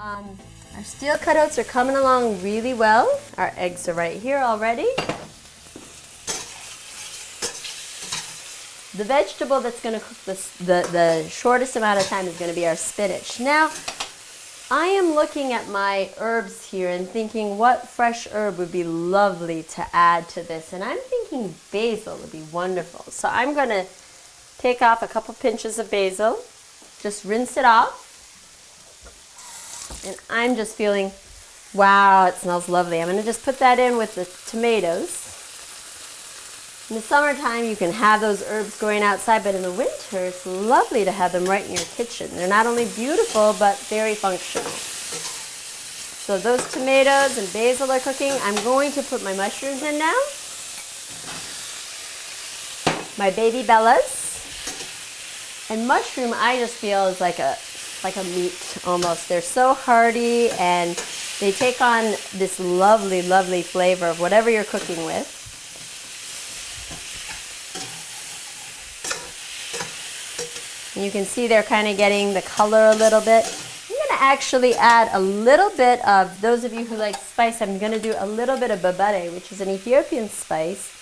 Our steel cutouts are coming along really well. Our eggs are right here already. The vegetable that's going to cook the shortest amount of time is going to be our spinach. Now, I am looking at my herbs here and thinking what fresh herb would be lovely to add to this. And I'm thinking basil would be wonderful. So I'm going to take off a couple pinches of basil, just rinse it off. And I'm just feeling, wow, it smells lovely. I'm going to just put that in with the tomatoes. In the summertime, you can have those herbs going outside, but in the winter, it's lovely to have them right in your kitchen. They're not only beautiful, but very functional. So those tomatoes and basil are cooking. I'm going to put my mushrooms in now. My baby bellas. And mushroom, I just feel, is like a meat almost. They're so hearty, and they take on this lovely, lovely flavor of whatever you're cooking with. And you can see they're kind of getting the color a little bit. I'm going to actually add a little bit of, those of you who like spice, I'm going to do a little bit of babare, which is an Ethiopian spice.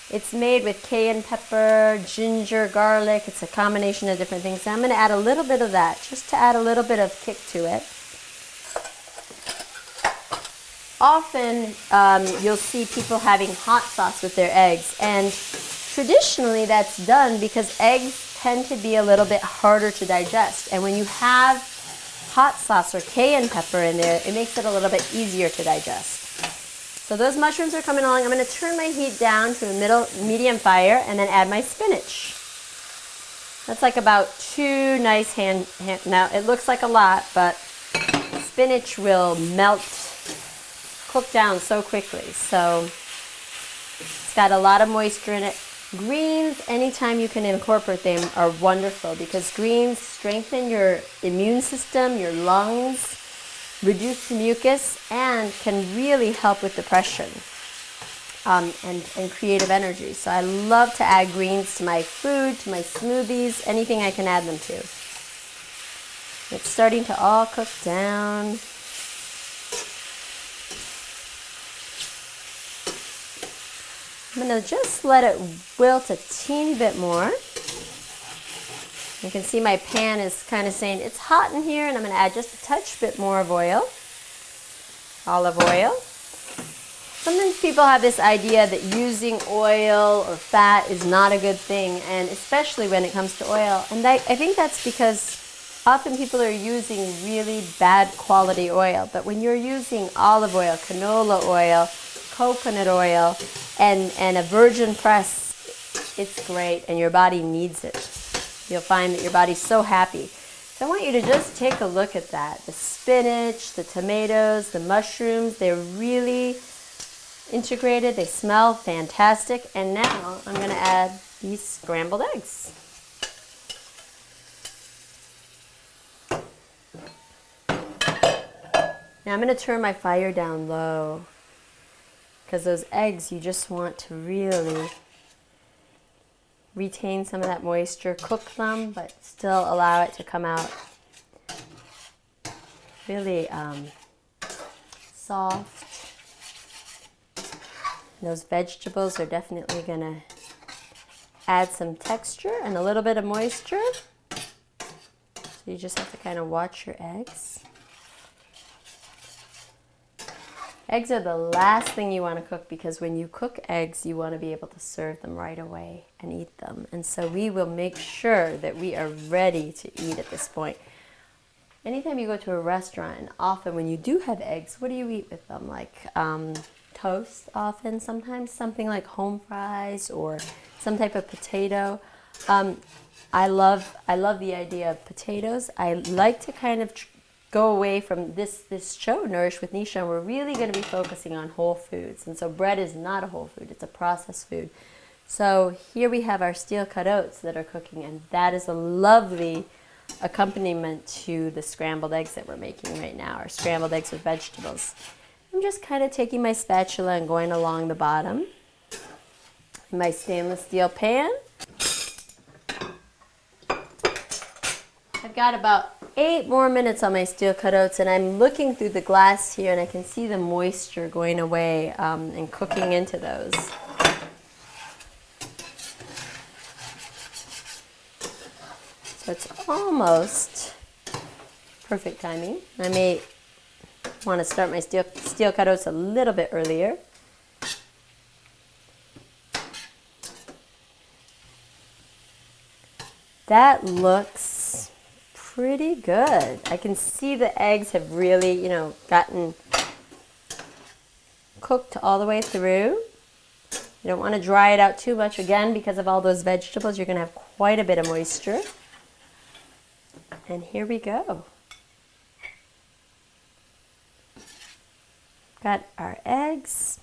It's made with cayenne pepper, ginger, garlic. It's a combination of different things. So I'm going to add a little bit of that, just to add a little bit of kick to it. Often you'll see people having hot sauce with their eggs, and traditionally that's done because eggs tend to be a little bit harder to digest, and when you have hot sauce or cayenne pepper in there, it makes it a little bit easier to digest. So those mushrooms are coming along. I'm going to turn my heat down to a medium fire and then add my spinach. That's like about 2 nice now it looks like a lot, but spinach will melt, cook down so quickly. So it's got a lot of moisture in it. Greens, anytime you can incorporate them, are wonderful because greens strengthen your immune system, your lungs, reduce mucus, and can really help with depression and creative energy. So I love to add greens to my food, to my smoothies, anything I can add them to. It's starting to all cook down. I'm going to just let it wilt a teeny bit more. You can see my pan is kind of saying it's hot in here, and I'm going to add just a touch bit more of oil, olive oil. Sometimes people have this idea that using oil or fat is not a good thing, and especially when it comes to oil. And I think that's because often people are using really bad quality oil. But when you're using olive oil, canola oil, coconut oil, and a virgin press, it's great, and your body needs it. You'll find that your body's so happy. So I want you to just take a look at that. The spinach, the tomatoes, the mushrooms, they're really integrated. They smell fantastic. And now I'm going to add these scrambled eggs. Now I'm going to turn my fire down low, because those eggs, you just want to really retain some of that moisture, cook them, but still allow it to come out really soft. And those vegetables are definitely going to add some texture and a little bit of moisture. So you just have to kind of watch your eggs. Eggs are the last thing you want to cook, because when you cook eggs, you want to be able to serve them right away and eat them. And so we will make sure that we are ready to eat at this point. Anytime you go to a restaurant, and often when you do have eggs, what do you eat with them? Like toast often, sometimes something like home fries or some type of potato. I love the idea of potatoes. I like to kind of go away from this show, Nourish with Neeshan. We're really going to be focusing on whole foods. And so bread is not a whole food, it's a processed food. So here we have our steel cut oats that are cooking, and that is a lovely accompaniment to the scrambled eggs that we're making right now, our scrambled eggs with vegetables. I'm just kind of taking my spatula and going along the bottom in my stainless steel pan. I've got about 8 more minutes on my steel cut oats, and I'm looking through the glass here and I can see the moisture going away and cooking into those. So it's almost perfect timing. I may want to start my steel cut oats a little bit earlier. That looks pretty good. I can see the eggs have really, gotten cooked all the way through. You don't want to dry it out too much again because of all those vegetables. You're going to have quite a bit of moisture. And here we go. Got our eggs.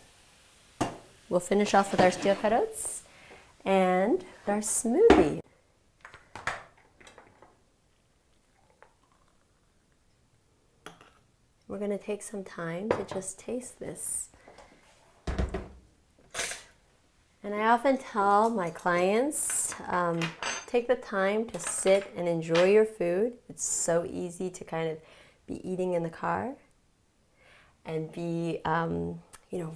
We'll finish off with our steel cut oats and our smoothie. We're going to take some time to just taste this. And I often tell my clients, take the time to sit and enjoy your food. It's so easy to kind of be eating in the car and be,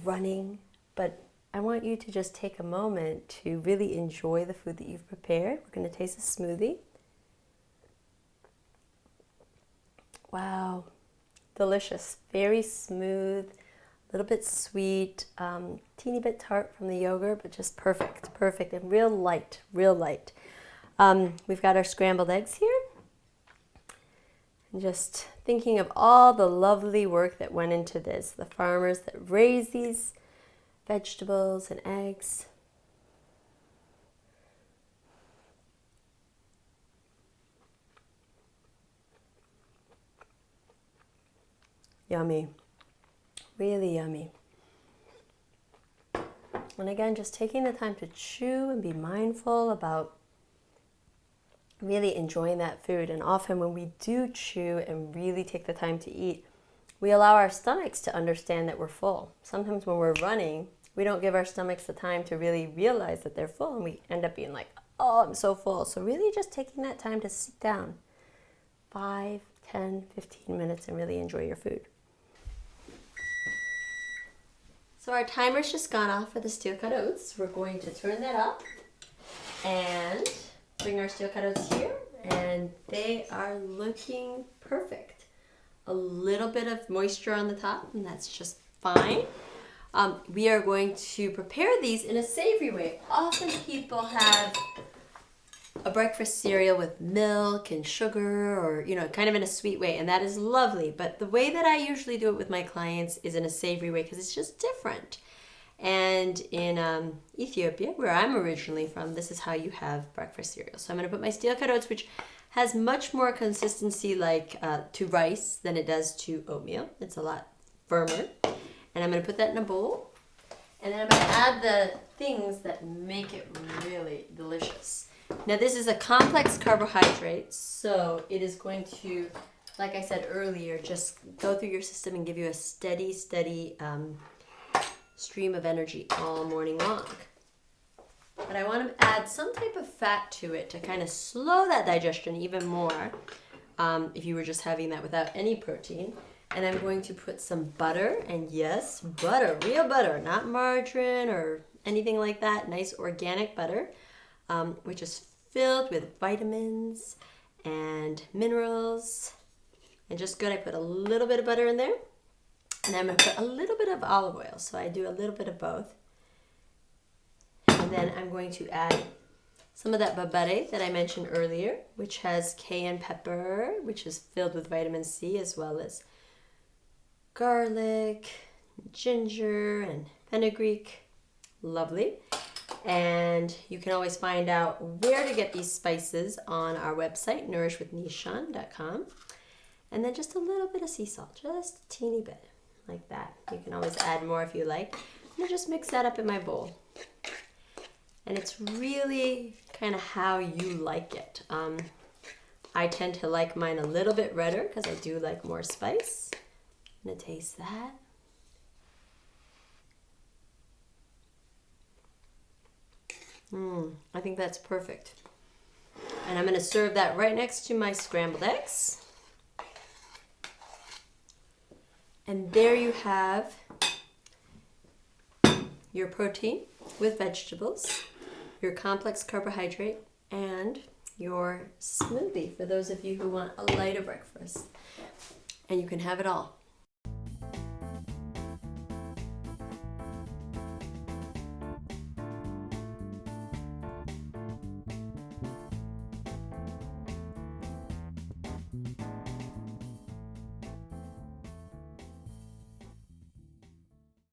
running. But I want you to just take a moment to really enjoy the food that you've prepared. We're going to taste a smoothie. Wow. Delicious, very smooth, a little bit sweet, teeny bit tart from the yogurt, but just perfect, and real light, We've got our scrambled eggs here. And just thinking of all the lovely work that went into this, the farmers that raised these vegetables and eggs. Yummy, really yummy. And again, just taking the time to chew and be mindful about really enjoying that food. And often when we do chew and really take the time to eat, we allow our stomachs to understand that we're full. Sometimes when we're running, we don't give our stomachs the time to really realize that they're full, and we end up being like, oh, I'm so full. So really just taking that time to sit down 5, 10, 15 minutes and really enjoy your food. So our timer's just gone off for the steel cut oats. We're going to turn that up and bring our steel cut oats here, and they are looking perfect. A little bit of moisture on the top, and that's just fine. We are going to prepare these in a savory way. Often people have a breakfast cereal with milk and sugar, or kind of in a sweet way, and that is lovely. But the way that I usually do it with my clients is in a savory way, because it's just different. And in Ethiopia, where I'm originally from, this is how you have breakfast cereal. So I'm going to put my steel cut oats, which has much more consistency to rice than it does to oatmeal. It's a lot firmer. And I'm going to put that in a bowl. And then I'm going to add the things that make it really delicious. Now this is a complex carbohydrate, so it is going to, like I said earlier, just go through your system and give you a steady stream of energy all morning long. But I want to add some type of fat to it to kind of slow that digestion even more, if you were just having that without any protein. And I'm going to put some butter, and yes, butter, real butter, not margarine or anything like that, nice organic butter. Which is filled with vitamins and minerals, and just good. I put a little bit of butter in there, and I'm going to put a little bit of olive oil, so I do a little bit of both. And then I'm going to add some of that babare that I mentioned earlier, which has cayenne pepper, which is filled with vitamin C, as well as garlic, ginger, and fenugreek. Lovely. And you can always find out where to get these spices on our website, nourishwithneeshan.com. And then just a little bit of sea salt, just a teeny bit, like that. You can always add more if you like. And I just mix that up in my bowl. And it's really kind of how you like it. I tend to like mine a little bit redder because I do like more spice. I'm going to taste that. I think that's perfect. And I'm going to serve that right next to my scrambled eggs. And there you have your protein with vegetables, your complex carbohydrate, and your smoothie for those of you who want a lighter breakfast. And you can have it all.